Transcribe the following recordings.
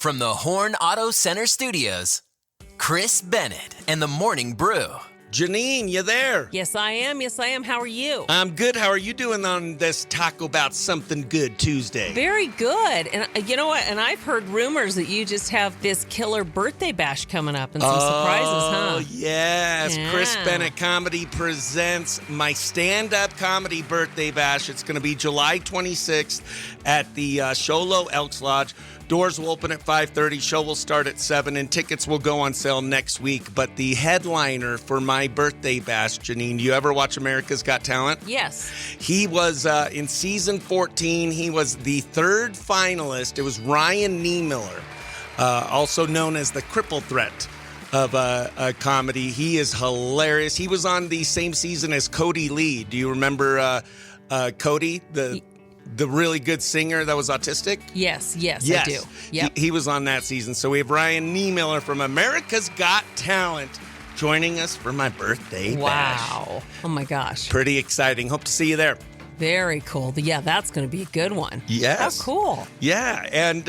From the Horn Auto Center Studios, Chris Bennett and the Morning Brew. Janine, you there? Yes, I am. How are you? I'm good. How are you doing on this Talk About Something Good Tuesday? Very good. And you know what? And I've heard rumors that you just have this killer birthday bash coming up and some surprises, huh? Oh, yes. Yeah. Chris Bennett Comedy presents my stand-up comedy birthday bash. It's going to be July 26th at the Show Low Elks Lodge. Doors will open at 5:30. Show will start at 7, and tickets will go on sale next week. But the headliner for my birthday bash, Janine, do you ever watch America's Got Talent? Yes. He was in season 14. He was the third finalist. It was Ryan Neemiller, also known as the Cripple Threat of a comedy. He is hilarious. He was on the same season as Cody Lee. Do you remember Cody, the really good singer that was autistic? Yes, I do. Yep. He was on that season. So we have Ryan Neemiller from America's Got Talent joining us for my birthday bash. Wow. Oh, my gosh. Pretty exciting. Hope to see you there. Very cool. Yeah, that's going to be a good one. Yes. How cool. Yeah, and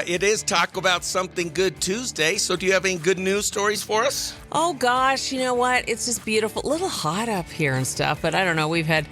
it is Talk About Something Good Tuesday. So do you have any good news stories for us? Oh, gosh. You know what? It's just beautiful. A little hot up here and stuff, but I don't know. We've had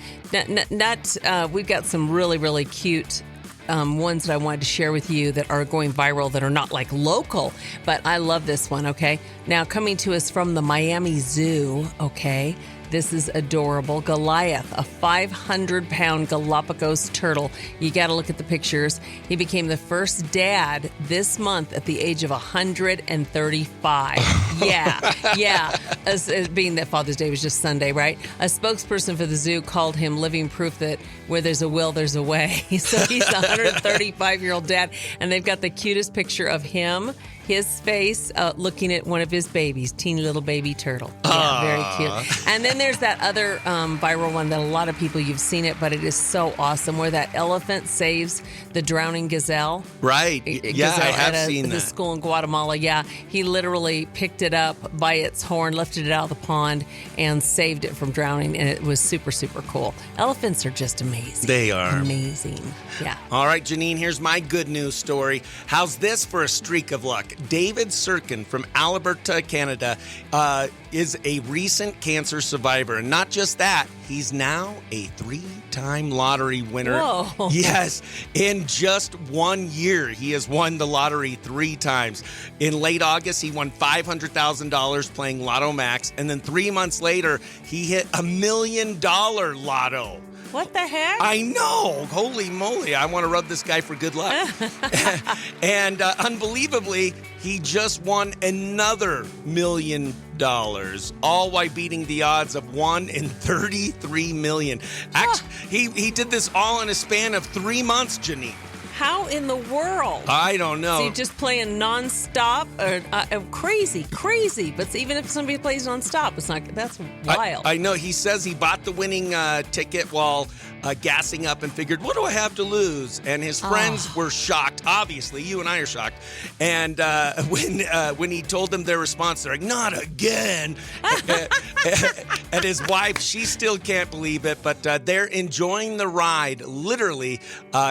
we've got some really, really cute ones that I wanted to share with you that are going viral that are not like local, but I love this one, okay? Now, coming to us from the Miami Zoo, okay? This is adorable. Goliath, a 500-pound Galapagos turtle. You got to look at the pictures. He became the first dad this month at the age of 135. Yeah. As being that Father's Day was just Sunday, right? A spokesperson for the zoo called him living proof that where there's a will, there's a way. So he's a 135-year-old dad, and they've got the cutest picture of him, his face, looking at one of his babies, teeny little baby turtle. Yeah, very cute. And then there's that other viral one that a lot of people, you've seen it, but it is so awesome, where that elephant saves the drowning gazelle. Right. Yeah, I have seen that. The school in Guatemala, yeah. He literally picked it up by its horn, lifted it out of the pond, and saved it from drowning, and it was super, super cool. Elephants are just amazing. They are. Amazing. Yeah. All right, Janine, here's my good news story. How's this for a streak of luck? David Sirkin from Alberta, Canada, is a recent cancer survivor. And not just that, he's now a 3-time lottery winner. Whoa. Yes, in just 1 year, he has won the lottery 3 times. In late August, he won $500,000 playing Lotto Max. And then 3 months later, he hit $1 million lotto. What the heck? I know. Holy moly. I want to rub this guy for good luck. And unbelievably, he just won another $1 million, all while beating the odds of 1 in 33 million. Actually, he did this all in a span of 3 months, Janine. How in the world? I don't know. So you're just playing nonstop? Crazy. But even if somebody plays nonstop, it's not. That's wild. I know. He says he bought the winning ticket while gassing up and figured, what do I have to lose? And his friends were shocked. Obviously, you and I are shocked. And when he told them their response, they're like, not again. And his wife, she still can't believe it, but they're enjoying the ride. Literally,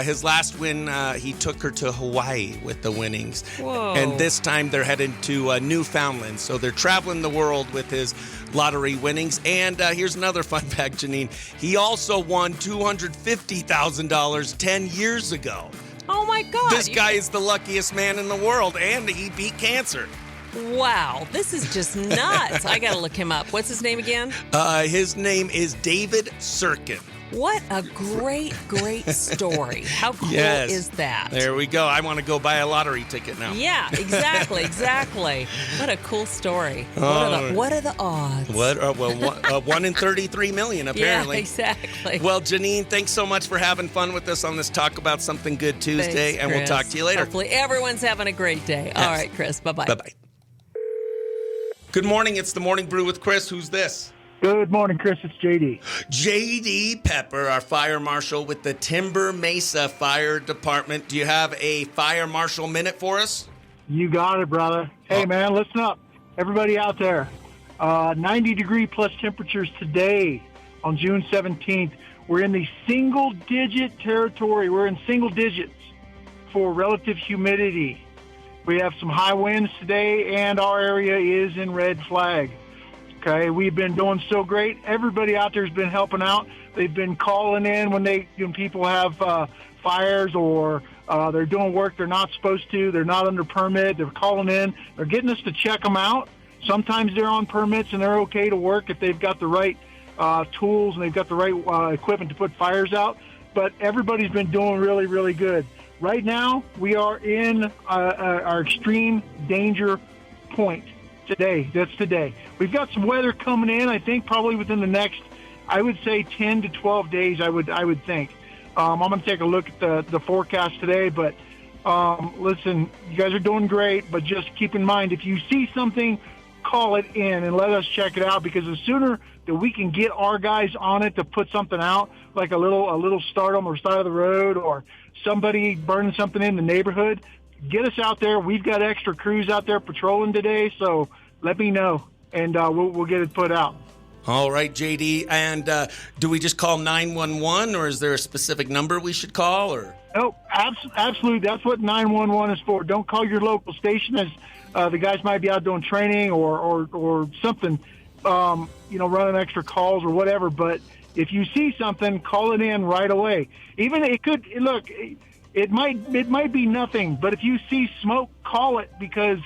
his last win, he took her to Hawaii with the winnings. Whoa. And this time they're headed to Newfoundland. So they're traveling the world with his lottery winnings. And here's another fun fact, Janine. He also won $250,000 10 years ago. Oh, my God. This guy is the luckiest man in the world, and he beat cancer. Wow, this is just nuts. I got to look him up. What's his name again? His name is David Sirkin. What a great story. How cool is that? There we go. I want to go buy a lottery ticket now. Yeah, exactly. What a cool story. What are the odds? 1 in 33 million, apparently. Yeah, exactly. Well, Janine, thanks so much for having fun with us on this Talk About Something Good Tuesday, thanks, and we'll talk to you later. Hopefully everyone's having a great day. Yes. All right, Chris. Bye-bye. Bye-bye. Good morning. It's the Morning Brew with Chris. Who's this? Good morning, Chris. It's JD. JD Pepper, our fire marshal with the Timber Mesa Fire Department. Do you have a fire marshal minute for us? You got it, brother. Hey, man, listen up. Everybody out there. 90-degree plus temperatures today on June 17th. We're in the single-digit territory. We're in single digits for relative humidity. We have some high winds today, and our area is in red flag. Okay, we've been doing so great. Everybody out there has been helping out. They've been calling in when people have fires or they're doing work they're not supposed to. They're not under permit. They're calling in. They're getting us to check them out. Sometimes they're on permits and they're okay to work if they've got the right tools and they've got the right equipment to put fires out. But everybody's been doing really, really good. Right now, we are in our extreme danger point today. That's today. We've got some weather coming in, I think, probably within the next, I would say, 10 to 12 days, I would think. I'm going to take a look at the forecast today, but listen, you guys are doing great, but just keep in mind, if you see something, call it in and let us check it out, because the sooner that we can get our guys on it to put something out, like a little start on the side of the road or somebody burning something in the neighborhood, get us out there. We've got extra crews out there patrolling today, so let me know, and we'll get it put out. All right, JD. And do we just call 911, or is there a specific number we should call? Or No, absolutely. That's what 911 is for. Don't call your local station, as the guys might be out doing training or something, running extra calls or whatever. But if you see something, call it in right away. Even it might be nothing, but if you see smoke, call it, because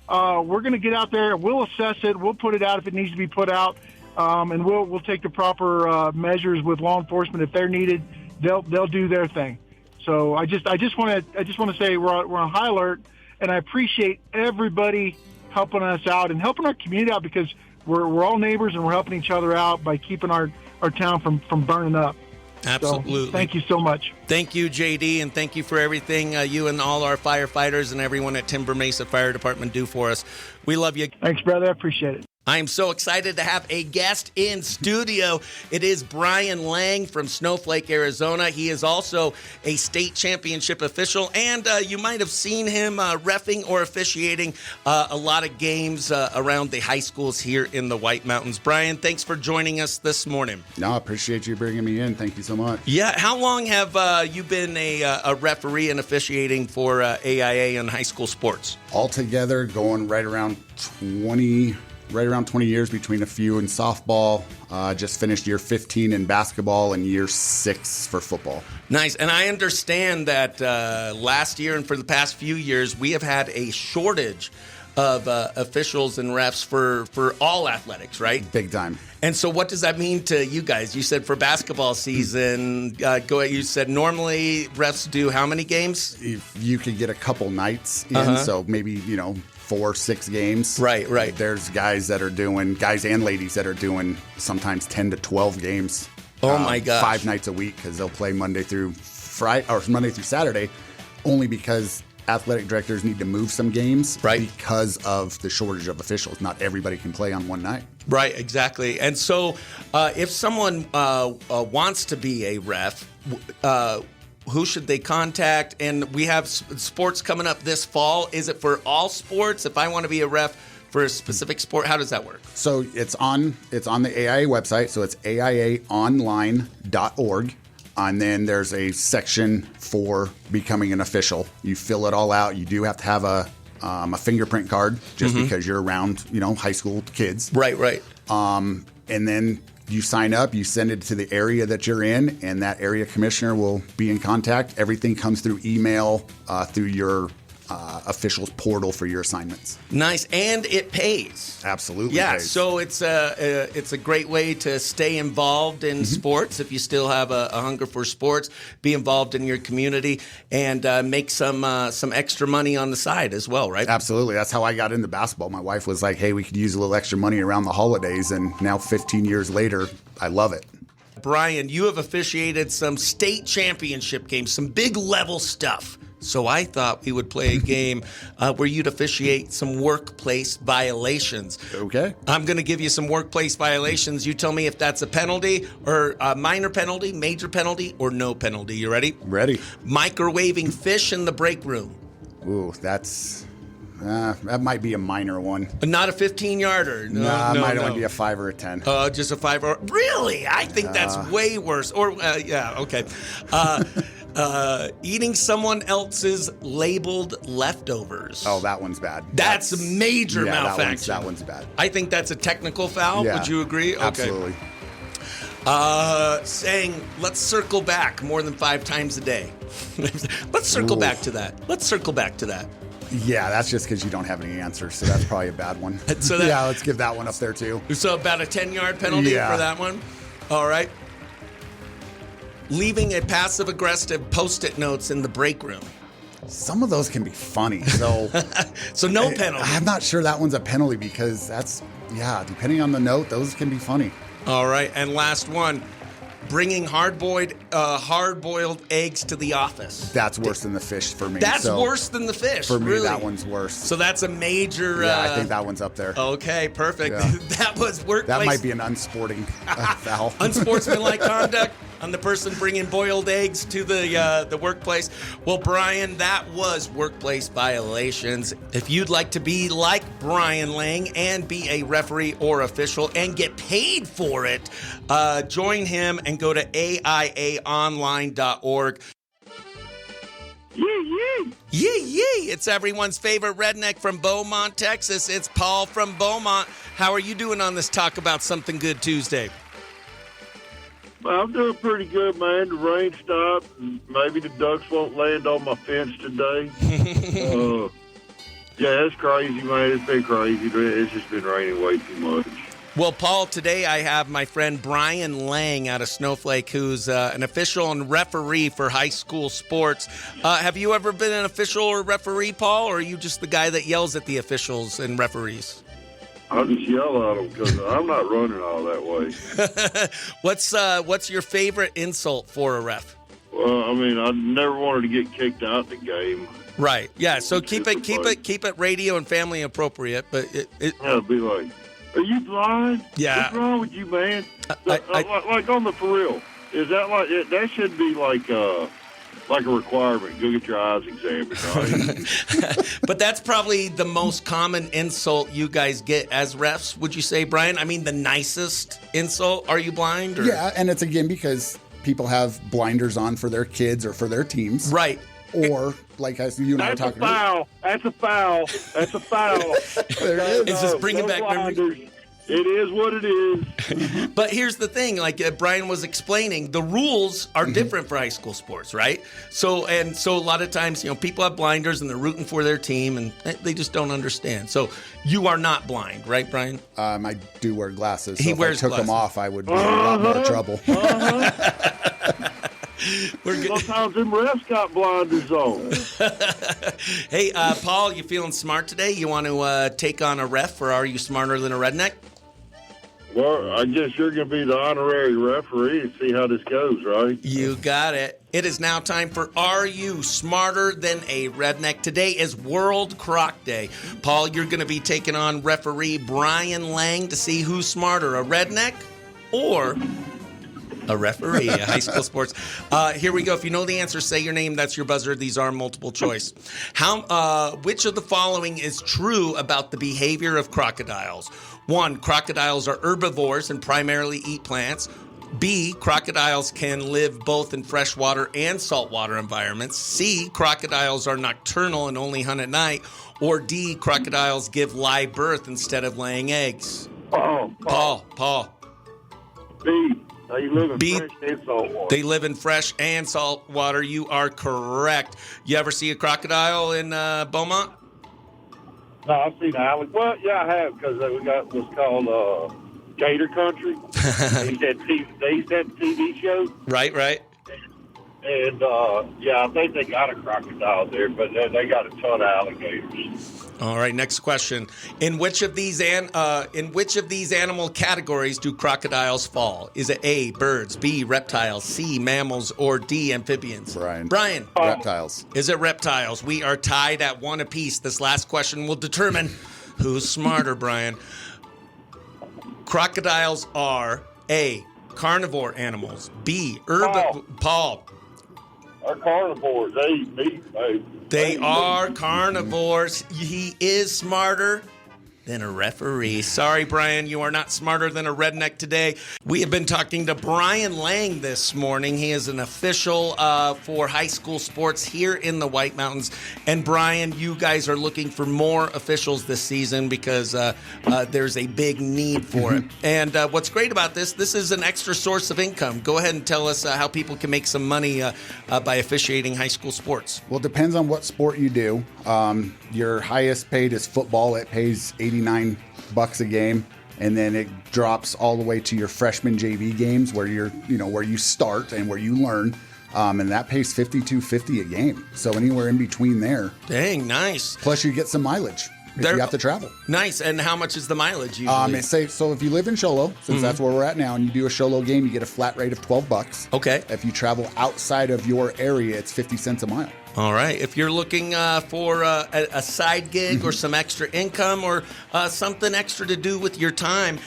we're going to get out there. We'll assess it. We'll put it out if it needs to be put out, and we'll take the proper measures with law enforcement if they're needed. They'll do their thing. So I just want to say we're on high alert, and I appreciate everybody helping us out and helping our community out, because we're all neighbors and we're helping each other out by keeping our town from burning up. Absolutely. So, thank you so much. Thank you, JD, and thank you for everything you and all our firefighters and everyone at Timber Mesa Fire Department do for us. We love you. Thanks, brother. I appreciate it. I am so excited to have a guest in studio. It is Brian Lang from Snowflake, Arizona. He is also a state championship official, and you might have seen him reffing or officiating a lot of games around the high schools here in the White Mountains. Brian, thanks for joining us this morning. No, I appreciate you bringing me in. Thank you so much. Yeah, how long have you been a referee and officiating for AIA and high school sports? Altogether, going right around 20 years, between a few in softball. Just finished year 15 in basketball and year 6 for football. Nice. And I understand that last year and for the past few years, we have had a shortage of officials and refs for all athletics, right? Big time. And so what does that mean to you guys? You said for basketball season, you said normally refs do how many games? If you could get a couple nights in, so maybe, 4 or 6 games. Right. There's guys and ladies that are doing sometimes 10 to 12 games. Oh my gosh. 5 nights a week, because they'll play Monday through Saturday, only because athletic directors need to move some games because of the shortage of officials. Not everybody can play on one night. Right, exactly. And so if someone wants to be a ref, who should they contact? And we have sports coming up this fall. Is it for all sports? If I want to be a ref for a specific sport, how does that work? So it's on the AIA website. So it's aiaonline.org. And then there's a section for becoming an official. You fill it all out. You do have to have a fingerprint card, just because you're around, high school kids. Right. And then you sign up, you send it to the area that you're in, and that area commissioner will be in contact. Everything comes through email, through your officials portal for your assignments. Nice, and it pays. Absolutely. Yeah, pays. so it's a great way to stay involved in sports. If you still have a hunger for sports, be involved in your community and make some extra money on the side as well, right? Absolutely. That's how I got into basketball. My wife was like, "Hey, we could use a little extra money around the holidays," and now 15 years later, I love it. Brian, you have officiated some state championship games, some big level stuff. So I thought we would play a game where you'd officiate some workplace violations. Okay. I'm going to give you some workplace violations. You tell me if that's a penalty or a minor penalty, major penalty, or no penalty. You ready? Ready. Microwaving fish in the break room. Ooh, that might be a minor one. Not a 15-yarder. No, it might only be a 5 or a 10. Just a 5 or... Really? I think that's way worse. Or, yeah, okay. Eating someone else's labeled leftovers. Oh, that one's bad. That's a major malfunction. That one's bad. I think that's a technical foul. Yeah, Would you agree? Okay. Absolutely. Saying, let's circle back more than 5 times a day. Let's circle back to that. Yeah, that's just because you don't have any answers, so that's probably a bad one. So that, yeah, let's give that one up there, too. So about a 10-yard penalty for that one? All right. Leaving a passive-aggressive Post-it notes in the break room. Some of those can be funny, so... So no penalty. I'm not sure that one's a penalty because that's, depending on the note, those can be funny. All right, and last one. Bringing hard-boiled eggs to the office. That's worse than the fish for me. That's worse than the fish. For me, really? that one's worse. So that's a major. Yeah, I think that one's up there. Okay, perfect. Yeah. That was workplace. That might be an unsporting foul. Unsportsmanlike conduct on the person bringing boiled eggs to the workplace. Well, Brian, that was workplace violations. If you'd like to be like Brian Lang and be a referee or official and get paid for it, join him and go to AIAonline.org. Yee! It's everyone's favorite redneck from Beaumont, Texas. It's Paul from Beaumont. How are you doing on this Talk About Something Good Tuesday? Well, I'm doing pretty good, man. The rain stopped. And maybe the ducks won't land on my fence today. Yeah, it's crazy, man. It's been crazy. It's just been raining way too much. Well, Paul, today I have my friend Brian Lang out of Snowflake, who's an official and referee for high school sports. Have you ever been an official or referee, Paul, or are you just the guy that yells at the officials and referees? I just yell at them because I'm not running all that way. What's your favorite insult for a ref? Well, I mean, I never wanted to get kicked out the game. Right. Yeah. So keep it radio and family appropriate. But it'd be like, are you blind? Yeah. What's wrong with you, man? Like on the for real, is that like that should be like a requirement? Go get your eyes examined. Right? But that's probably the most common insult you guys get as refs. Would you say, Brian? I mean, the nicest insult. Are you blind? Or? Yeah, and it's again because people have blinders on for their kids or for their teams. Right. Or, like as you and I were talking about. That's a foul. That's a foul. There it is. It's just bringing back memories. It is what it is. But here's the thing, like Brian was explaining, the rules are different for high school sports, right? So a lot of times, people have blinders and they're rooting for their team and they just don't understand. So you are not blind, right, Brian? I do wear glasses. So He if wears I took glasses. them off, I would be in a lot more trouble. We're good. Sometimes them refs got blinders on. Hey, Paul, you feeling smart today? You want to take on a ref for Are You Smarter Than a Redneck? Well, I guess you're going to be the honorary referee and see how this goes, right? You got it. It is now time for Are You Smarter Than a Redneck? Today is World Croc Day. Paul, you're going to be taking on referee Brian Lang to see who's smarter, a redneck or a referee at high school sports. Here we go. If you know the answer, say your name. That's your buzzer. These are multiple choice. Which of the following is true about the behavior of crocodiles? 1, crocodiles are herbivores and primarily eat plants. B, crocodiles can live both in freshwater and saltwater environments. C, crocodiles are nocturnal and only hunt at night. Or D, crocodiles give live birth instead of laying eggs. Paul. B, they live in B, fresh and salt water. They live in fresh and salt water. You are correct. You ever see a crocodile in Beaumont? No, I've seen Alex. Well, yeah, I have, because we got what's called Gator Country. They used to have TV shows. Right. And, I think they got a crocodile there, but they got a ton of alligators. All right, next question. In which of these animal categories do crocodiles fall? Is it A, birds, B, reptiles, C, mammals, or D, amphibians? Brian. Reptiles. Is it reptiles? We are tied at 1 apiece. This last question will determine who's smarter, Brian. Crocodiles are A, carnivore animals, B, Paul. They're carnivores. They eat meat, babe. They are carnivores. He is smarter. than a referee. Sorry, Brian, you are not smarter than a redneck today. We have been talking to Brian Lang this morning. He is an official for high school sports here in the White Mountains. And Brian, you guys are looking for more officials this season because there's a big need for it. And what's great about this is an extra source of income. Go ahead and tell us how people can make some money by officiating high school sports. Well, it depends on what sport you do. Your highest paid is football. It pays $89 a game, and then it drops all the way to your freshman JV games where where you start and where you learn. And that pays $52.50 a game. So anywhere in between there. Dang, nice. Plus you get some mileage if you have to travel. Nice. And how much is the mileage usually? So if you live in Show Low, since that's where we're at now, and you do a Show Low game, you get a flat rate of $12. Okay. If you travel outside of your area, it's 50 cents a mile. All right. If you're looking for a side gig or some extra income or something extra to do with your time,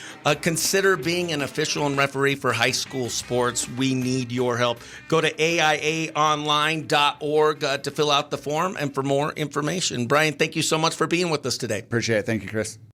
consider being an official and referee for high school sports. We need your help. Go to aiaonline.org to fill out the form and for more information. Brian, thank you so much for being with us today. Appreciate it. Thank you, Chris.